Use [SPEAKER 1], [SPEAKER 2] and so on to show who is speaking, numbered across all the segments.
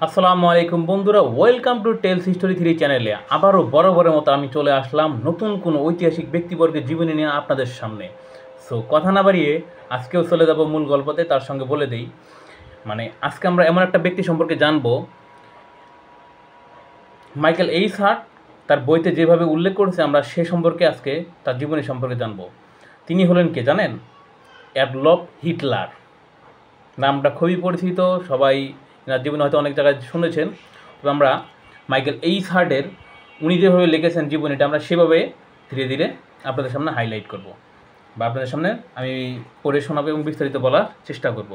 [SPEAKER 1] আসসালামু আলাইকুম বন্ধুরা, ওয়েলকাম টু টেলস হিস্টোরি 3 চ্যানেলে আবারও বরাবরের মতো আমি চলে আসলাম নতুন কোনো ঐতিহাসিক ব্যক্তিবর্গের জীবনী নিয়ে আপনাদের সামনে। সো কথা না বাড়িয়ে আজকেও চলে যাব মূল গল্পতে। তার সঙ্গে বলে দেই, আজকে আমরা এমন একটা ব্যক্তি সম্পর্কে জানবো, মাইকেল এইস হার্ট তার বইতে যেভাবে উল্লেখ করেছে, আমরা সে সম্পর্কে আজকে তার জীবনী সম্পর্কে জানবো। তিনি হলেন কে জানেন? Adolf Hitler. নামটা খুবই পরিচিত, সবাই এনার জীবনে হয়তো অনেক জায়গায় শুনেছেন। তবে আমরা মাইকেল এইস হার্টের উনি যেভাবে লিখেছেন জীবনীটা, আমরা সেভাবে ধীরে ধীরে আপনাদের সামনে হাইলাইট করব, বা আপনাদের সামনে আমি পড়ে শোনাবো এবং বিস্তারিত বলার চেষ্টা করব।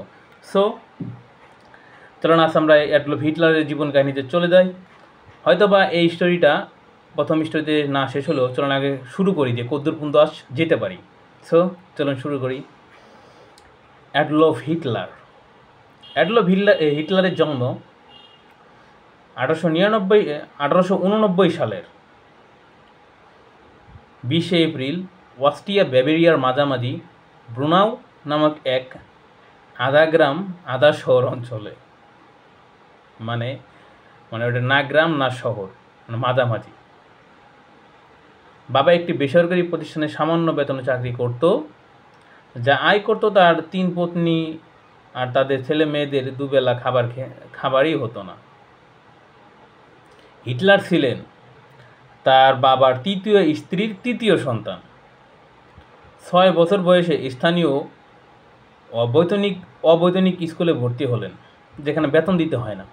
[SPEAKER 1] সো চলুন আজ আমরা অ্যাডলফ হিটলারের জীবন কাহিনীতে চলে যাই। হয়তো বা এই স্টোরিটা প্রথম স্টোরিতে না শেষ হলেও চলুন আগে শুরু করি যে কদ্দূর পর্যন্ত আজ যেতে পারি। সো চলুন শুরু করি। Adolf Hitler. অ্যাডলফ হিটলারের জন্ম 1889 সালের 20 এপ্রিল অস্ট্রিয়া ব্যাভেরিয়ার মাঝামাঝি ব্রুনাউ নামক এক আধা গ্রাম আধা শহর অঞ্চলে। মানে ওটা না গ্রাম না শহর, মাঝামাঝি। বাবা একটি বেসরকারি প্রতিষ্ঠানে সামান্য বেতনে চাকরি করত, যা আয় করত তার 3 পত্নী আর তাদের ছেলে মেয়েদের দুবেলা খাবারই হতো না। হিটলার ছিলেন তার বাবার 3য় স্ত্রীর 3য় সন্তান। 6 বছর বয়সে স্থানীয় অবৈতনিক স্কুলে ভর্তি হলেন, যেখানে বেতন দিতে হয় না।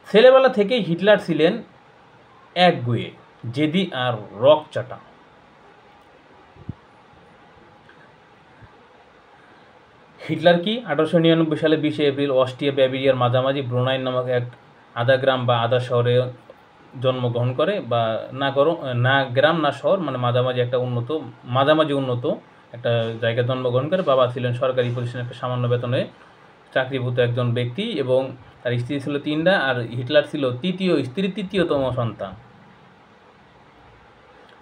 [SPEAKER 1] ছেলেবেলা থেকেই হিটলার ছিলেন একগুঁয়ে, জেদি আর রকচটা। হিটলার কি 1899 সালে 20 এপ্রিল অস্ট্রিয়া ব্যাভেরিয়ার মাঝামাঝি ব্রুনাই নামক এক আধা গ্রাম বা আধা শহরে জন্মগ্রহণ করে, বা না গ্রাম না শহর, মানে মাঝামাঝি উন্নত একটা জায়গায় জন্মগ্রহণ করে। বাবা ছিলেন সরকারি প্রতিষ্ঠানে একটা সামান্য বেতনে চাকরিভূত একজন ব্যক্তি, এবং তার স্ত্রী ছিল 3টা, আর হিটলার ছিল স্ত্রীর 3য়তম সন্তান।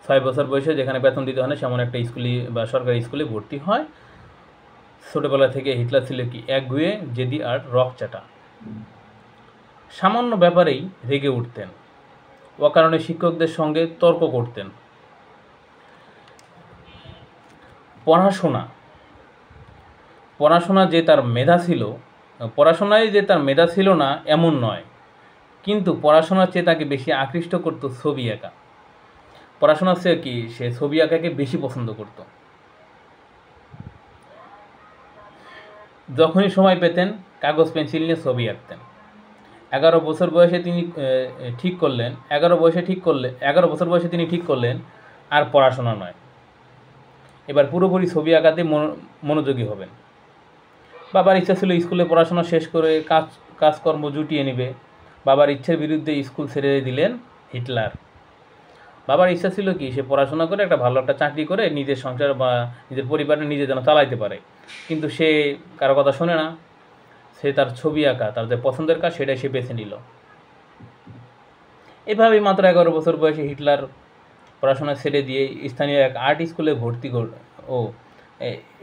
[SPEAKER 1] 6 বছর বয়সে, যেখানে বেতন দিতে হয় না, সেমন একটা স্কুলে বা সরকারি স্কুলে ভর্তি হয়। ছোটোবেলা থেকে হিটলার ছিল কি একগুঁয়ে, জেদি আর রকচটা। সামান্য ব্যাপারেই রেগে উঠতেন, অকারণে শিক্ষকদের সঙ্গে তর্ক করতেন। পড়াশোনায় যে তার মেধা ছিল না এমন নয়, কিন্তু পড়াশোনার চেয়ে তাকে বেশি আকৃষ্ট করত ছবি আঁকা। পড়াশোনার চেয়ে কি সে ছবি আঁকাকে বেশি পছন্দ করত। যখনই সময় পেতেন কাগজ পেন্সিল নিয়ে ছবি আঁকতেন। 11 বছর বয়সে তিনি ঠিক করলেন আর পড়াশোনা নয়, এবার পুরোপুরি ছবি আঁকাতে মনোযোগী হবেন। বাবার ইচ্ছা ছিল স্কুলে পড়াশোনা শেষ করে কাজকর্ম জুটিয়ে নেবে। বাবার ইচ্ছার বিরুদ্ধে স্কুল ছেড়ে দিলেন হিটলার। বাবার ইচ্ছা ছিল কি সে পড়াশোনা করে একটা ভালো একটা চাকরি করে নিজের সংসার বা নিজের পরিবারটা নিজে যেন চালাইতে পারে, কিন্তু সে কারো কথা শোনে না। সে তার ছবি আঁকা, তার যে পছন্দের কাজ, সেটাই সে বেছে নিল। এভাবেই মাত্র 11 বছর বয়সে হিটলার পড়াশোনা ছেড়ে দিয়ে স্থানীয় এক আর্ট স্কুলে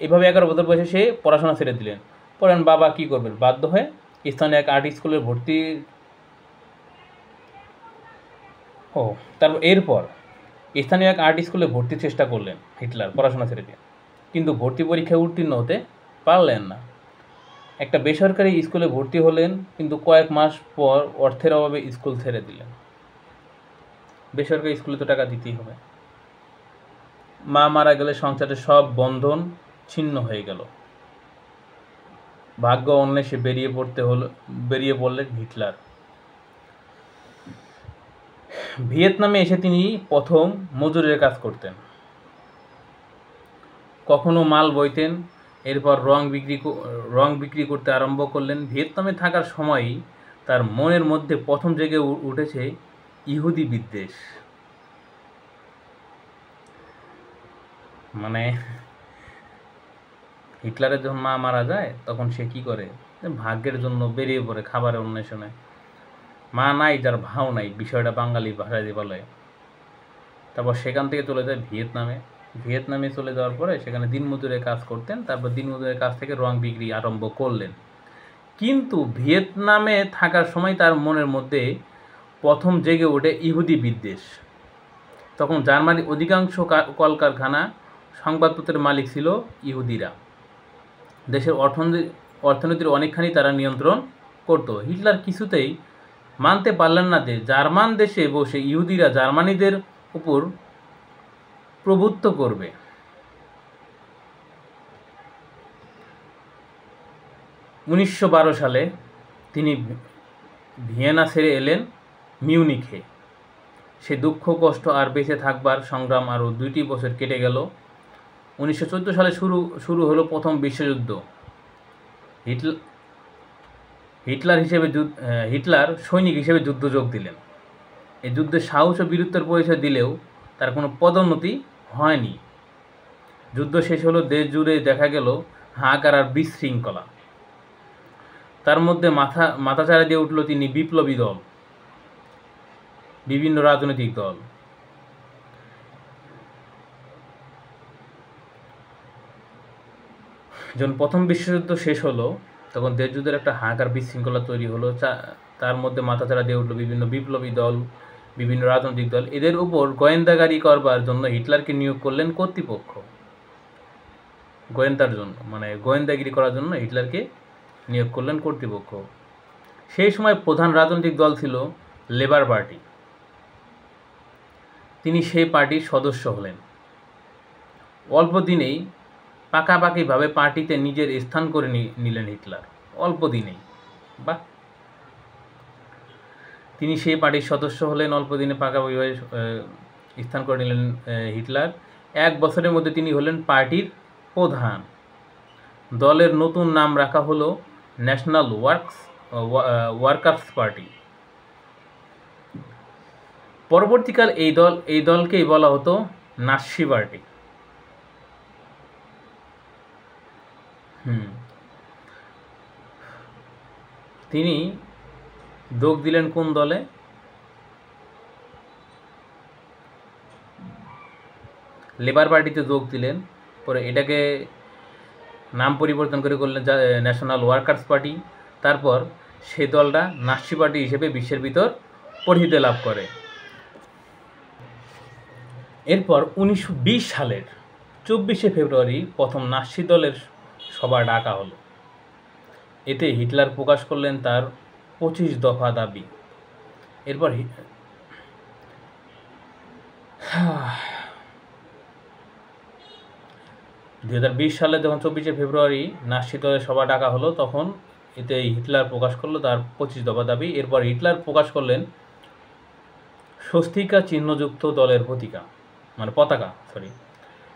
[SPEAKER 1] এভাবে 11 বছর বয়সে সে পড়াশোনা ছেড়ে দিলেন। পরে বাবা কি করবেন, বাধ্য হয়ে স্থানীয় এক আর্ট স্কুলে এরপর স্থানীয় এক আর্ট স্কুলে ভর্তির চেষ্টা করলেন হিটলার পড়াশোনা ছেড়ে দিয়ে, কিন্তু ভর্তি পরীক্ষায় উত্তীর্ণ হতে পারলেন না। একটা বেসরকারি স্কুলে ভর্তি হলেন, কিন্তু কয়েক মাস পর অর্থের অভাবে স্কুল ছেড়ে দিলেন। বেসরকারি স্কুলে তো টাকা দিতেই হবে। মা মারা গেলে সংসারের সব বন্ধন ছিন্ন হয়ে গেল। ভাগ্য অন্বেষে বেরিয়ে পড়লেন হিটলার। ভিয়েতনামে এসে তিনি প্রথম মজুরের কাজ করতেন। কখনো মাল বইতেন, এরপর রং বিক্রি করতে আরম্ভ করলেন। ভিয়েতনামে থাকার সময়ই তার মনের মধ্যে প্রথম জেগে উঠেছে ইহুদি বিদ্বেষ। মানে হিটলারের যখন মা মারা যায়, তখন সে কি করে, ভাগ্যের জন্য বেরিয়ে পড়ে খাবারের অন্বেষণে। মা নাই যার ভাও নাই, বিষয়টা বাঙালি ভাষায় দিয়ে বলে। তারপর সেখান থেকে চলে যায় ভিয়েতনামে চলে যাওয়ার পরে সেখানে দিনমজুরের কাজ করতেন। তারপর দিনমজুরের কাজ থেকে রং বিক্রি আরম্ভ করলেন। কিন্তু ভিয়েতনামে থাকার সময় তার মনের মধ্যে প্রথম জেগে ওঠে ইহুদি বিদ্বেষ। তখন জার্মানির অধিকাংশ কলকারখানা সংবাদপত্রের মালিক ছিল ইহুদিরা। দেশের অর্থনীতির অনেকখানি তারা নিয়ন্ত্রণ করত। হিটলার কিছুতেই মানতে পারলেন না যে জার্মান দেশে বসে ইহুদিরা জার্মানিদের উপর প্রভুত্ব করবে। 1912 সালে তিনি ভিয়েনা ছেড়ে এলেন মিউনিখে। সে দুঃখ কষ্ট আর বেঁচে থাকবার সংগ্রাম আরও 2টি বছর কেটে গেল। 1914 সালে শুরু হলো প্রথম বিশ্বযুদ্ধ। হিটলার সৈনিক হিসেবে যুদ্ধ যোগ দিলেন। এই যুদ্ধে সাহস ও বীরত্বের পরিচয় দিলেও তার কোনো পদোন্নতি হয়নি। যুদ্ধ শেষ হলো, দেশ জুড়ে দেখা গেল হাহাকার আর বিশৃঙ্খলা। তার মধ্যে মাথাচাড়া দিয়ে উঠল তিনি বিপ্লবী দল, বিভিন্ন রাজনৈতিক দল। যখন প্রথম বিশ্বযুদ্ধ শেষ হলো তখন দেশ যুদ্ধের একটা হাহাকার বিশৃঙ্খলা তৈরি হলো। তার মধ্যে মাথাচাড়া দিয়ে উঠল বিভিন্ন বিপ্লবী দল, বিভিন্ন রাজনৈতিক দল। এদের উপর গোয়েন্দাগারি করবার জন্য হিটলারকে নিয়োগ করলেন কর্তৃপক্ষ। গোয়েন্দার জন্য মানে গোয়েন্দাগিরি করার জন্য হিটলারকে নিয়োগ করলেন কর্তৃপক্ষ। সেই সময় প্রধান রাজনৈতিক দল ছিল লেবার পার্টি। তিনি সেই পার্টির সদস্য হলেন। অল্প দিনেই পাকাপাকিভাবে পার্টিতে নিজের স্থান করে নিলেন হিটলার। অল্প দিনেই তিনি সেই পার্টির সদস্য হলেন, অল্প দিনে পাকাপাকিভাবে স্থান করে নিলেন হিটলার। 1 বছরের মধ্যে তিনি হলেন পার্টির প্রধান। দলের নতুন নাম রাখা হলো ন্যাশনাল ওয়ার্কার্স পার্টি। পরবর্তীকাল এই দলকেই বলা হতো নাৎসি পার্টি। তিনি যোগ দিলেন কোন দলে? লেবার পার্টিতে যোগ দিলেন। পরে এটাকে নাম পরিবর্তন করে করলেন ন্যাশনাল ওয়ার্কার্স পার্টি। তারপর সেই দলটা নাৎসি পার্টি হিসেবে বিশ্বের ভিতর পরিচিতি লাভ করে। এরপর 1920 সালের 24শে ফেব্রুয়ারি প্রথম নাৎসি দলের সভা ডাকা হলো। এতে হিটলার প্রকাশ করলেন তার 25 দফা দাবি। এরপর 2020 সালে যখন 24শে ফেব্রুয়ারি নাৎসি দলের সভা ডাকা হলো তখন এতে হিটলার প্রকাশ করলো তার 25 দফা দাবি। এরপর হিটলার প্রকাশ করলেন স্বস্তিকা চিহ্নযুক্ত দলের পতাকা।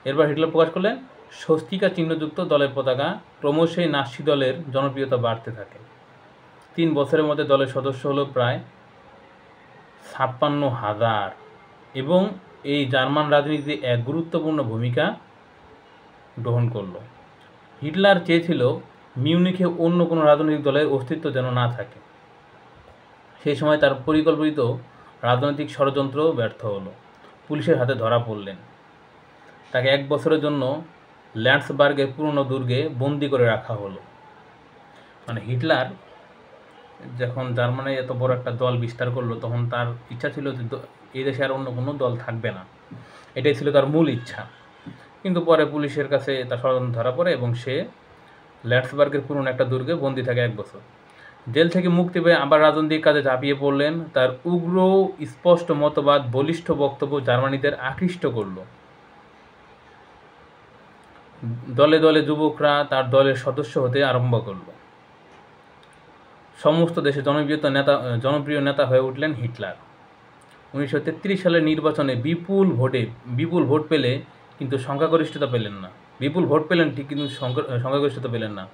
[SPEAKER 1] এরপর হিটলার প্রকাশ করলেন স্বস্তিকা চিহ্নযুক্ত দলের পতাকা। ক্রমশই নাৎসি দলের জনপ্রিয়তা বাড়তে থাকে। 3 বছরের মধ্যে দলের সদস্য হলো প্রায় 56,000 এবং এই জার্মান রাজনীতিতে এক গুরুত্বপূর্ণ ভূমিকা গ্রহণ করল। হিটলার চেয়েছিল মিউনিখে অন্য কোনো রাজনৈতিক দলের অস্তিত্ব যেন না থাকে। সেই সময় তার পরিকল্পিত রাজনৈতিক ষড়যন্ত্র ব্যর্থ হলো। পুলিশের হাতে ধরা পড়লেন। তাকে 1 বছরের জন্য ল্যান্ডসবার্গের পুরনো দুর্গে বন্দি করে রাখা হলো। হিটলার যখন জার্মানি এত বড় একটা দল বিস্তার করলো তখন তার ইচ্ছা ছিল যে এই দেশে আর অন্য কোনো দল থাকবে না। এটাই ছিল তার মূল ইচ্ছা। কিন্তু পরে পুলিশের কাছে তার ষড়যন্ত্র ধরা পড়ে এবং সে ল্যান্ডসবার্গের পুরনো একটা দুর্গে বন্দি থাকে 1 বছর। জেল থেকে মুক্তি পেয়ে আবার রাজনৈতিক কাজে ঝাঁপিয়ে পড়লেন। তার উগ্র স্পষ্ট মতবাদ, বলিষ্ঠ বক্তব্য জার্মানিদের আকৃষ্ট করল। দলে দলে যুবকরা তার দলের সদস্য হতে আরম্ভ করল। সমস্ত দেশে জনপ্রিয় নেতা হয়ে উঠলেন হিটলার। 1933 সালের নির্বাচনে বিপুল ভোট পেলে কিন্তু সংখ্যাগরিষ্ঠতা পেলেন না। বিপুল ভোট পেলেন ঠিক, কিন্তু সংখ্যাগরিষ্ঠতা পেলেন না।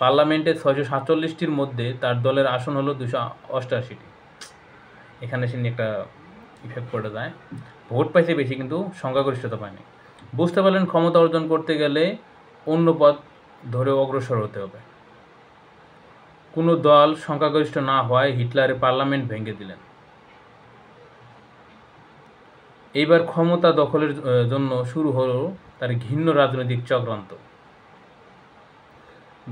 [SPEAKER 1] পার্লামেন্টে 647টির মধ্যে তার দলের আসন হলো 288টি। এখানে সে একটা ইফেক্ট পড়ে যায়। ভোট পাইছে বেশি কিন্তু সংখ্যাগরিষ্ঠতা পায়নি। বুঝতে পারলেন ক্ষমতা অর্জন করতে গেলে অন্য পথ ধরে অগ্রসর হতে হবে। কোনো দল সংখ্যাগরিষ্ঠ না হওয়ায় হিটলারের পার্লামেন্ট ভেঙে দিলেন। এইবার ক্ষমতা দখলের জন্য শুরু হলো তার ঘৃণ্য রাজনৈতিক চক্রান্ত।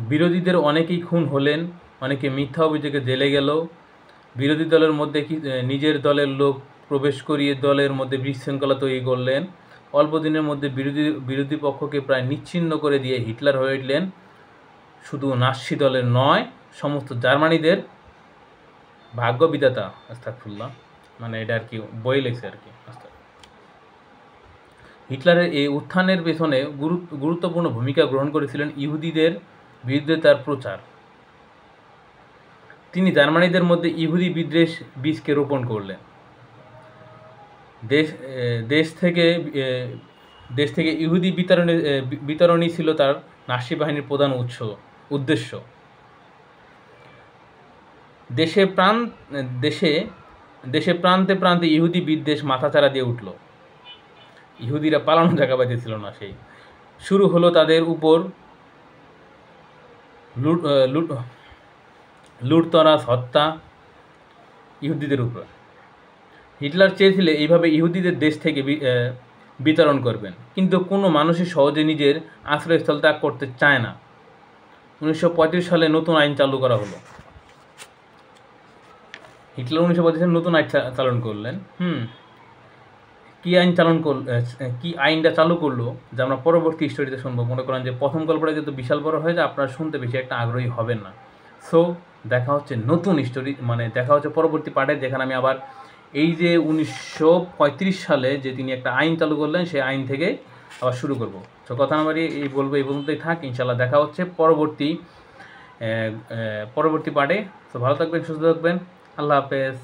[SPEAKER 1] বিরোধীদের অনেকেই খুন হলেন, অনেকে মিথ্যা অভিযোগে জেলে গেল। বিরোধী দলের মধ্যে নিজের দলের লোক প্রবেশ করিয়ে দলের মধ্যে বিশৃঙ্খলা তৈরি করলেন। অল্প দিনের মধ্যে বিরোধী পক্ষকে প্রায় নিচ্ছিন্ন করে দিয়ে হিটলার হয়ে উঠলেন শুধু নাৎসি দলের নয়, সমস্ত জার্মানিদের ভাগ্য বিধাতা। আস্তাগফিরুল্লাহ, মানে এটা আর কি বই লেগেছে আর কি। হিটলারের এই উত্থানের পেছনে গুরুত্বপূর্ণ ভূমিকা গ্রহণ করেছিলেন ইহুদিদের বিরুদ্ধে তার প্রচার। তিনি জার্মানিদের মধ্যে ইহুদি বিদ্বেষ বীজকে রোপণ করলেন। দেশ থেকে ইহুদি বিতরণই ছিল তার নাৎসি বাহিনীর প্রধান উদ্দেশ্য। দেশে প্রান্তে প্রান্তে ইহুদি বিদ্বেষ মাথাচাড়া দিয়ে উঠল। ইহুদিরা পালানো জায়গা পাইতেছিল না। সেই শুরু হলো তাদের উপর লুটতরাজ, হত্যা ইহুদিদের উপর। হিটলার চেয়েছিলেন এইভাবে ইহুদিদের দেশ থেকে বিতরণ করবেন, কিন্তু কোনো মানুষই সহজে নিজের আশ্রয়স্থল ত্যাগ করতে চায় না। 1935 সালে নতুন আইন চালু করা হলো। হিটলার 1935 সালে নতুন আইন চালন করলেন। কি আইনটা চালু করলো যে আমরা পরবর্তী স্টোরিতে শুনবো। মনে করেন যে প্রথম গল্পটা কিন্তু বিশাল বড় হয়ে যায়, আপনারা শুনতে বেশি একটা আগ্রহী হবেন না। সো দেখা হচ্ছে নতুন স্টোরি, মানে দেখা হচ্ছে পরবর্তী পার্টে, যেখানে আমি আবার এই যে 1935 সালে যে তিনি একটা আইন চালু করলেন সেই আইন থেকে আবার শুরু করব। তো কথা না বাড়িয়ে এই পর্যন্তই থাক। ইনশাল্লাহ দেখা হচ্ছে পরবর্তী পার্টে। তো ভালো থাকবেন, সুস্থ থাকবেন, আল্লাহ হাফেজ।